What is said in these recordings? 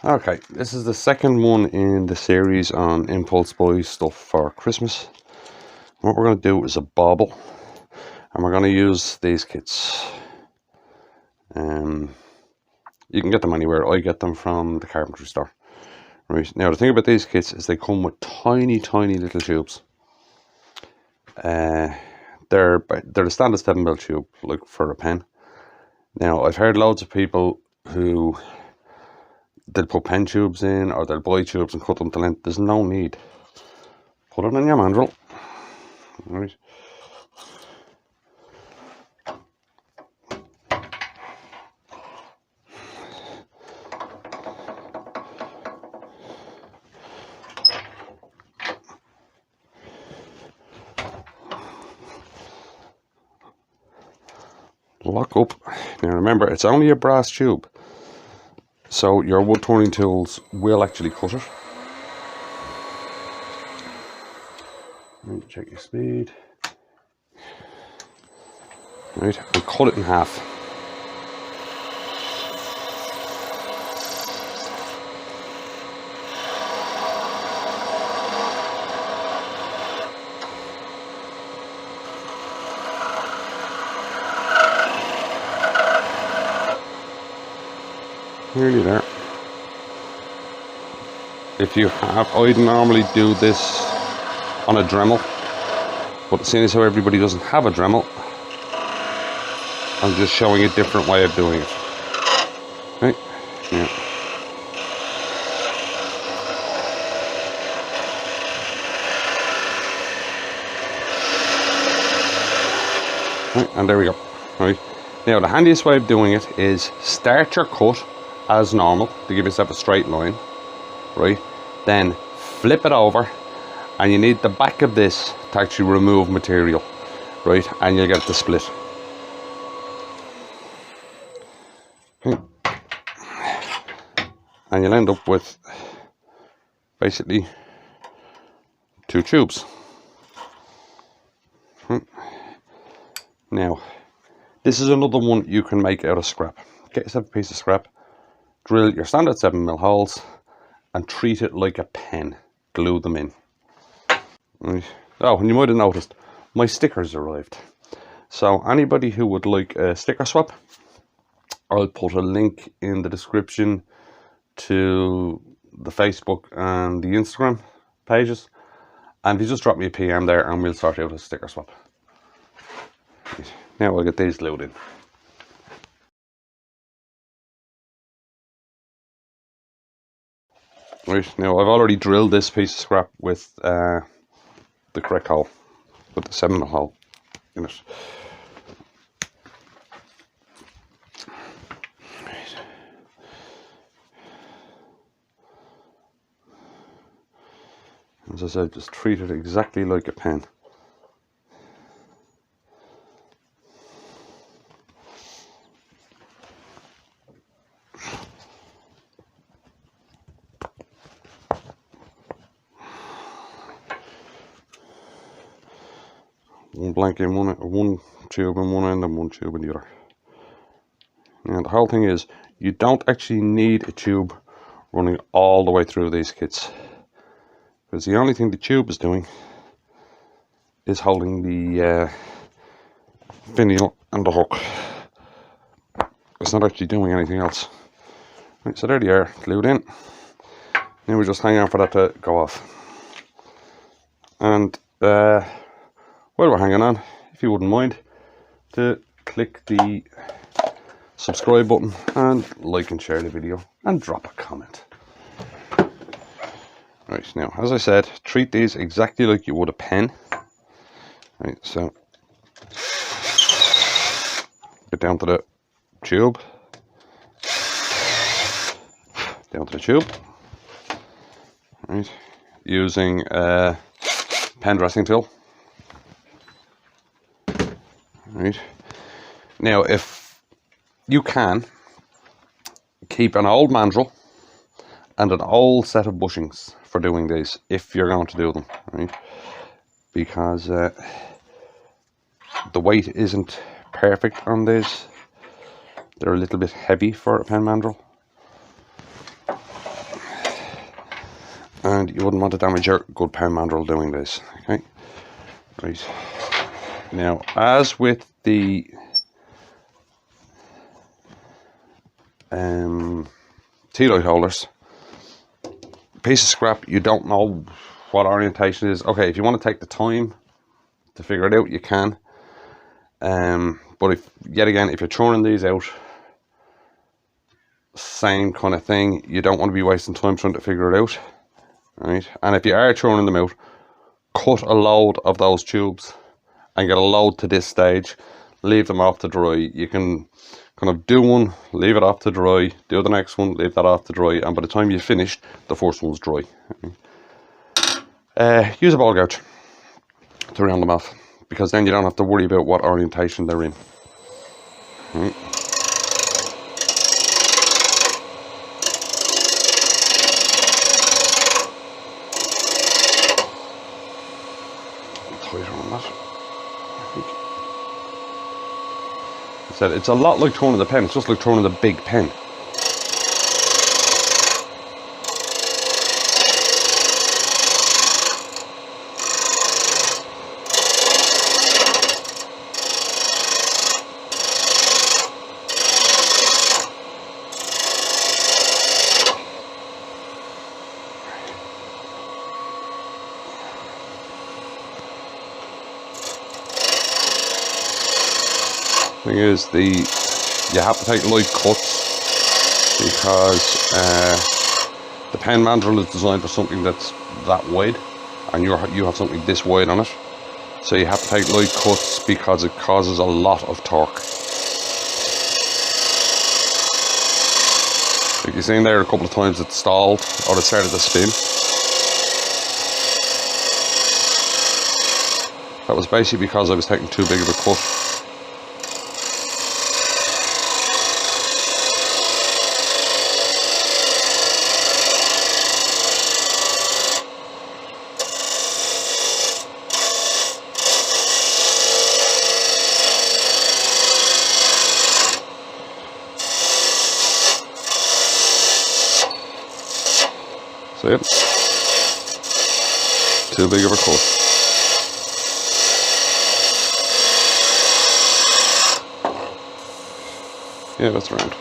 Okay, this is the second one in the series on impulse buy stuff for Christmas. What we're going to do is a bauble, and we're going to use these kits. You can get them anywhere. I get them from the carpentry store. Right, now the thing about these kits is they come with tiny little tubes. They're the standard 7mm tube, like for a pen. Now I've heard loads of people who they'll put pen tubes in, or they'll buy tubes and cut them to length. There's no need. Put it in your mandrel. Right. Lock up. Now remember, it's only a brass tube, so your wood turning tools will actually cut it. Right, check your speed. Right, and cut it in half. Nearly there. If you have, I'd normally do this on a Dremel, but seeing as how everybody doesn't have a Dremel, I'm just showing a different way of doing it. Right? Yeah. Right, and there we go. Right. Now the handiest way of doing it is start your cut as normal to give yourself a straight line, right? Then flip it over, and you need the back of this to actually remove material, right? And you'll get the split. Okay. And you'll end up with basically two tubes. Now, this is another one you can make out of scrap. Get yourself a piece of scrap, drill your standard 7mm holes, and treat it like a pen. Glue them in. Right. Oh, and you might have noticed, my stickers arrived. So anybody who would like a sticker swap, I'll put a link in the description to the Facebook and the Instagram pages. And if you just drop me a PM there, and we'll sort out a sticker swap. Right. Now I'll get these glued in. Right, now I've already drilled this piece of scrap with the correct hole, with the 7mm hole in it. Right. As I said, just treat it exactly like a pen. One blank in one tube in one end and one tube in the other. And the whole thing is, you don't actually need a tube running all the way through these kits, because the only thing the tube is doing is holding the finial and the hook. It's not actually doing anything else. Right, so there they are, glued in. Now we just hang on for that to go off. And while we're hanging on, if you wouldn't mind to click the subscribe button and like and share the video and drop a comment. Right, now as I said, treat these exactly like you would a pen. Right, so get down to the tube, down to the tube. Right, using a pen dressing tool. Right. Now, if you can, keep an old mandrel and an old set of bushings for doing these, if you're going to do them, right? Because the weight isn't perfect on these. They're a little bit heavy for a pen mandrel. and you wouldn't want to damage your good pen mandrel doing this. Okay, right. Now, as with the tea light holders, piece of scrap, you don't know what orientation is. Okay, if you want to take the time to figure it out, you can. But if, yet again, if you're churning these out, same kind of thing, you don't want to be wasting time trying to figure it out, right? And if you are churning them out, cut a load of those tubes and get a load to this stage, leave them off to dry. You can kind of do one, leave it off to dry, do the next one, leave that off to dry, and by the time you've finished, the first one's dry. Use a ball gouge to round them off, because then you don't have to worry about what orientation they're in. Right. Tighter on that, I think. I said it's a lot like turning the pen. It's just like turning the big pen. Thing is, you have to take light cuts, because the pen mandrel is designed for something that's that wide, and you have something this wide on it, so you have to take light cuts because it causes a lot of torque. Like you've seen there, a couple of times it stalled or it started to spin. That was basically because I was taking too big of a cut. So yep, too big of a cut. Yeah, that's round.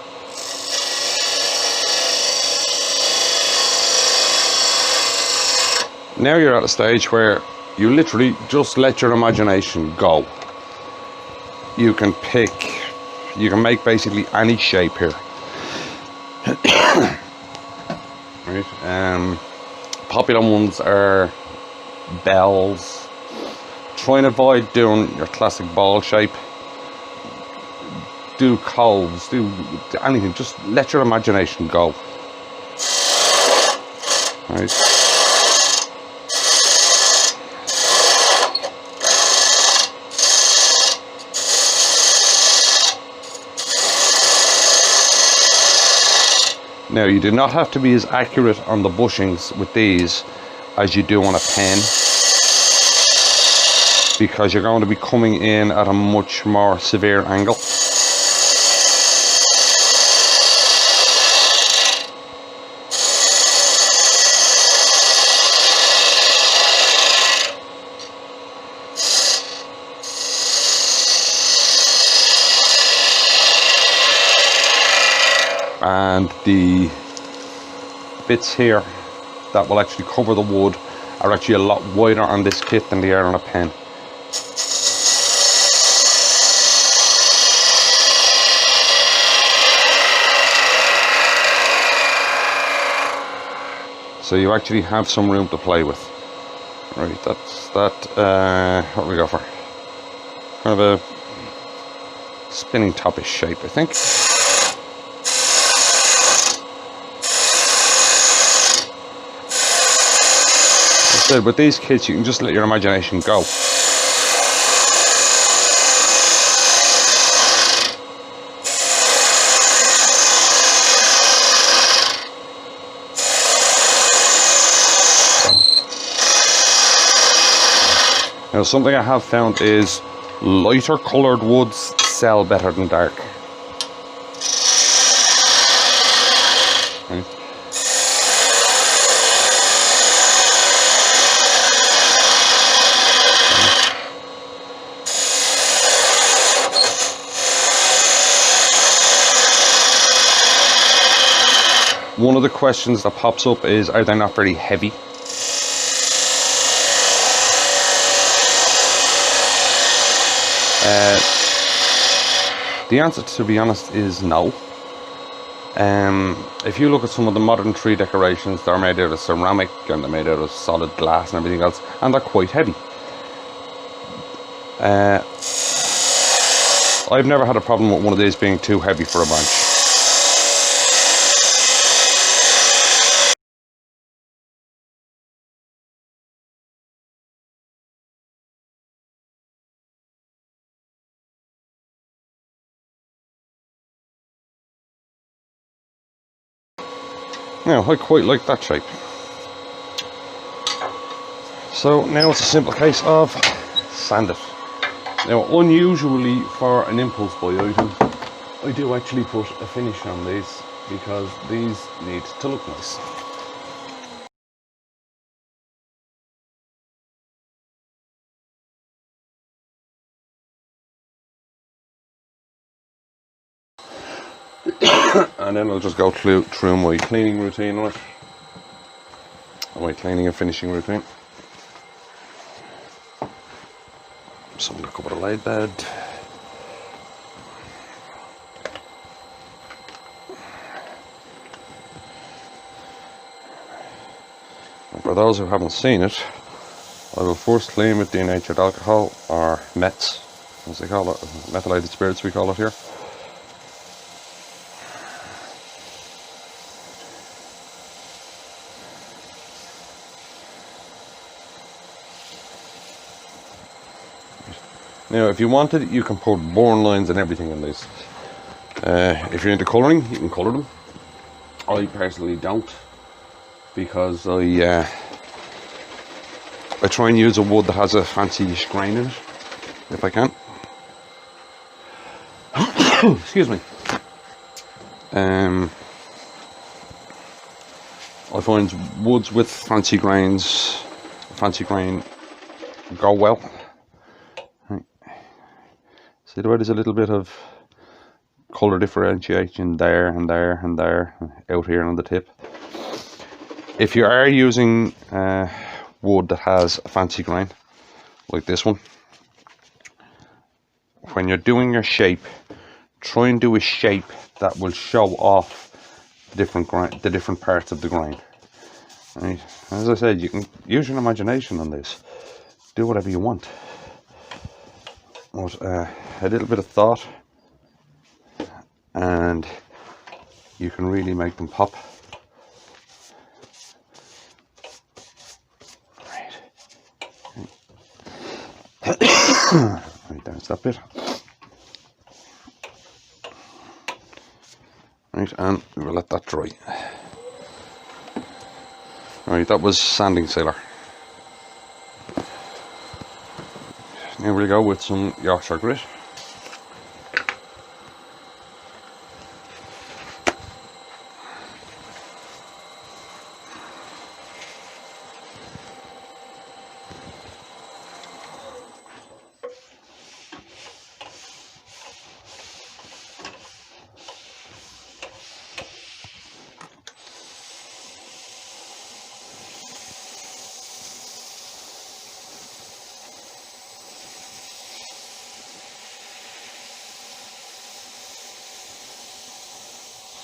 Now you're at a stage where you literally just let your imagination go. You can make basically any shape here. Right. Popular ones are bells. Try and avoid doing your classic ball shape. Do coves, do anything. Just let your imagination go. Right. Now, you do not have to be as accurate on the bushings with these as you do on a pen, because you're going to be coming in at a much more severe angle. And the bits here that will actually cover the wood are actually a lot wider on this kit than they are on a pen. So you actually have some room to play with. Right, that's that. What do we go for? Kind of a spinning topish shape, I think. So with these kits, you can just let your imagination go. Now, something I have found is lighter coloured woods sell better than dark. Right. One of the questions that pops up is, are they not very heavy? The answer, to be honest, is no. If you look at some of the modern tree decorations, they're made out of ceramic and they're made out of solid glass and everything else, and they're quite heavy. I've never had a problem with one of these being too heavy for a branch. Now, I quite like that shape. So now it's a simple case of sand it. Now, unusually for an impulse buy item, I do actually put a finish on these because these need to look nice. And then I'll just go through my cleaning routine on it. My cleaning and finishing routine. So I'm going to cover the laid bed. And for those who haven't seen it, I will first clean with denatured alcohol, or METS, as they call it, methylated spirits we call it here. Now, if you wanted, you can put burn lines and everything in these. If you're into colouring, you can colour them. I personally don't, because I try and use a wood that has a fancy grain in it, if I can. Excuse me. I find woods with fancy grain go well. See the way there's a little bit of colour differentiation there and there and there, out here on the tip. If you are using wood that has a fancy grain, like this one, when you're doing your shape, try and do a shape that will show off the different parts of the grain. Right? As I said, you can use your imagination on this. Do whatever you want. But a little bit of thought and you can really make them pop. Right, there's that bit. Right, and we'll let that dry. Right, that was sanding sealer. Here we go with some Yorkshire grit.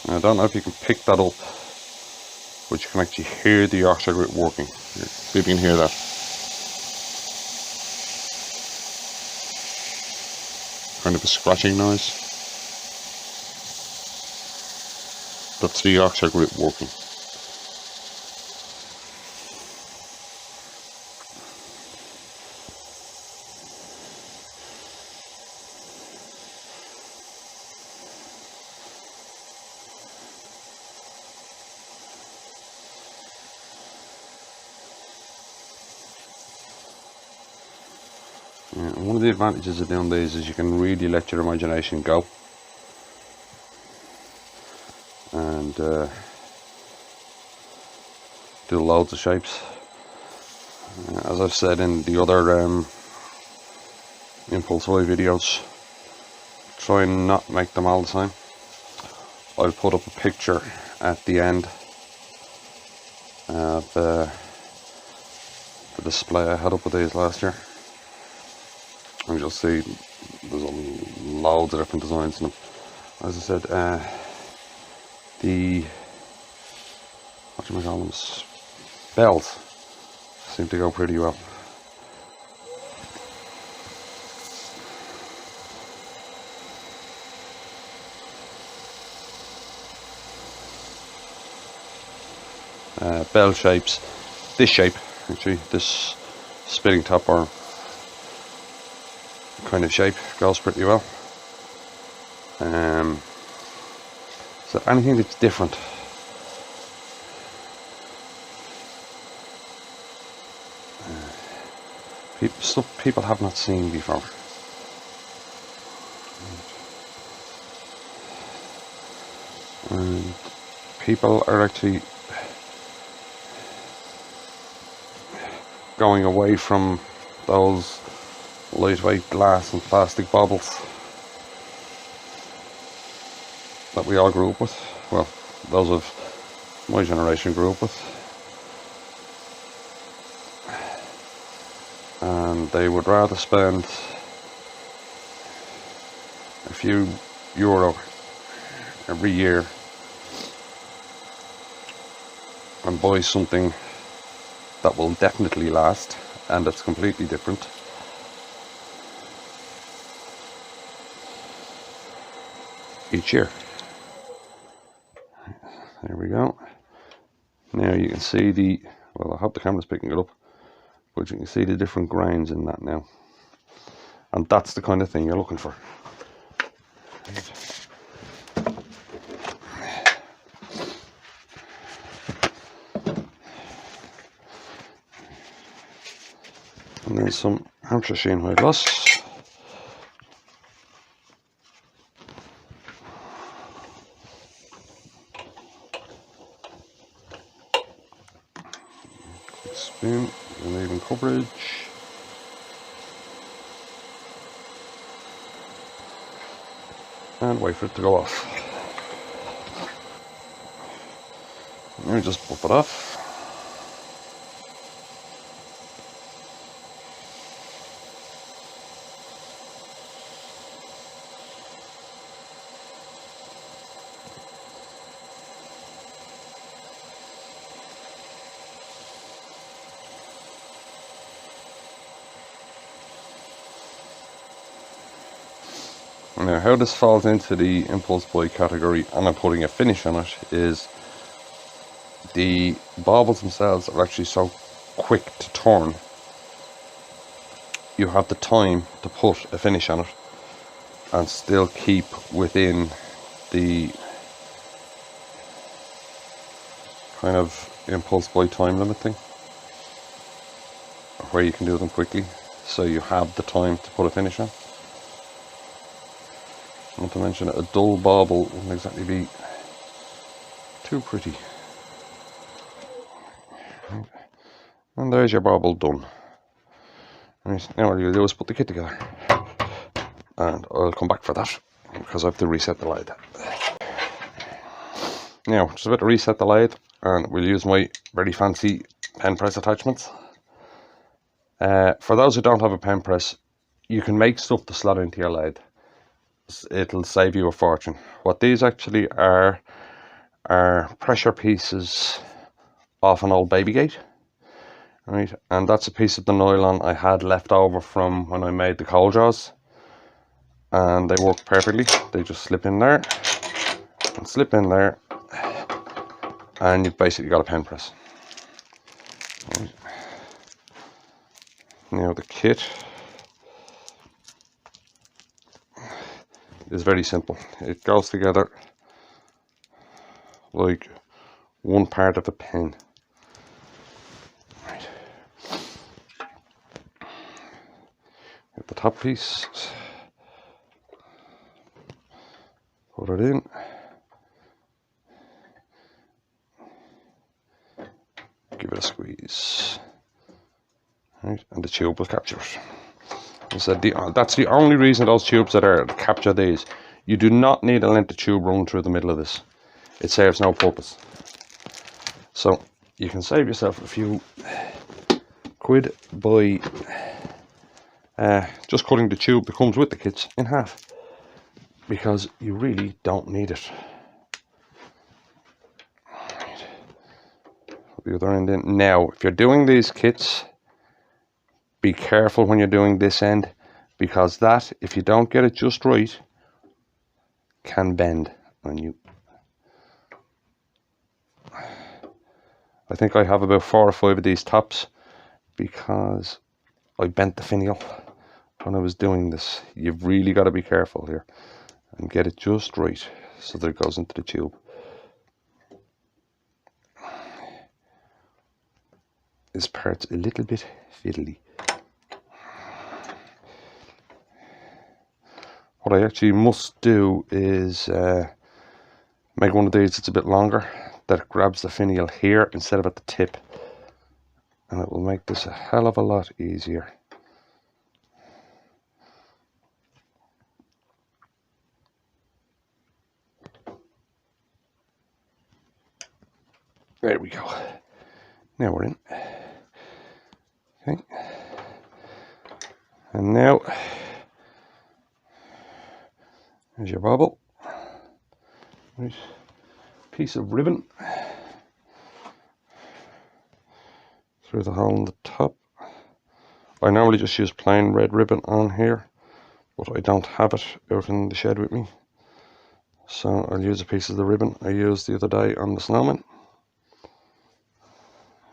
I don't know if you can pick that up, but you can actually hear the Yorkshire grit working. Here, see if you can hear that. Kind of a scratching noise. That's the Yorkshire grit working. Yeah, one of the advantages of doing these is you can really let your imagination go and do loads of shapes. As I've said in the other impulse buy videos, try and not make them all the same. I'll put up a picture at the end The display I had up with these last year. And you'll see there's loads of different designs in them. As I said, the, what do we call them, bells seem to go pretty well. Bell shapes, this shape actually, this spinning top or kind of shape goes pretty well. So anything that's different, stuff people have not seen before. And people are actually going away from those lightweight glass and plastic baubles that we all grew up with. Well, those of my generation grew up with. And they would rather spend a few euro every year and buy something that will definitely last and that's completely different. Each year. There we go. Now you can see the, well, I hope the camera's picking it up, but you can see the different grains in that now. And that's the kind of thing you're looking for. And then some anthracene high gloss. Spoon and even coverage. And wait for it to go off. Now just pop it off. Now how this falls into the impulse buy category, and I'm putting a finish on it, is the baubles themselves are actually so quick to turn. You have the time to put a finish on it and still keep within the kind of impulse buy time limit thing, where you can do them quickly, so you have the time to put a finish on. Not to mention a dull bauble wouldn't exactly be too pretty. And there's your bauble done. Right, now all you'll do is put the kit together. And I'll come back for that, because I have to reset the lathe. Now, just about to reset the lathe, and we'll use my very fancy pen press attachments. For those who don't have a pen press, you can make stuff to slot into your lathe. It'll save you a fortune. What these actually are pressure pieces off an old baby gate, right? And that's a piece of the nylon I had left over from when I made the coal jaws, and they work perfectly. They just slip in there and slip in there, and you've basically got a pen press. Right. Now the kit is very simple. It goes together like one part of a pen. Right. Get the top piece, put it in, give it a squeeze, right, and the tube will capture it. So that's the only reason those tubes are there, to capture these. You do not need a length of tube run through the middle of this. It serves no purpose. So you can save yourself a few quid by just cutting the tube that comes with the kits in half, because you really don't need it. Put the other end in. Now, if you're doing these kits, be careful when you're doing this end, because that, if you don't get it just right, can bend on you. I think I have about 4 or 5 of these tops because I bent the finial when I was doing this. You've really got to be careful here and get it just right so that it goes into the tube. This part's a little bit fiddly. What I actually must do is make one of these that's a bit longer, that grabs the finial here instead of at the tip, and it will make this a hell of a lot easier. There we go. Now we're in. Okay. And now, there's your bauble. Right. Piece of ribbon through the hole in the top. I normally just use plain red ribbon on here, but I don't have it out in the shed with me, so I'll use a piece of the ribbon I used the other day on the snowman.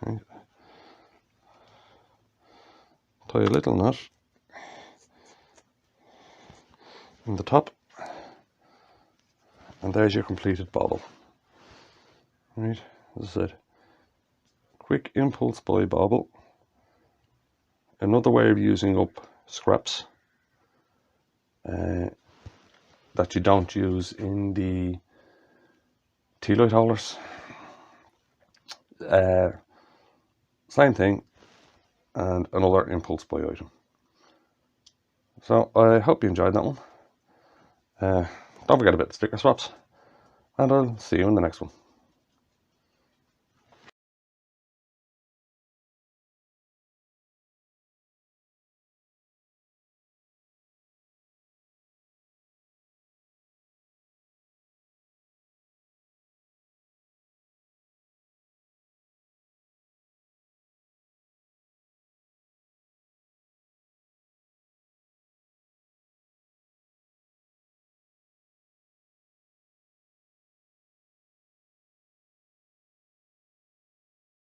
Right. Tie a little knot in the top, and there's your completed bauble. Right, as I said, quick impulse buy bauble. Another way of using up scraps that you don't use in the tea light holders. Same thing, and another impulse buy item. So I hope you enjoyed that one. Don't forget about the sticker swaps, and I'll see you in the next one.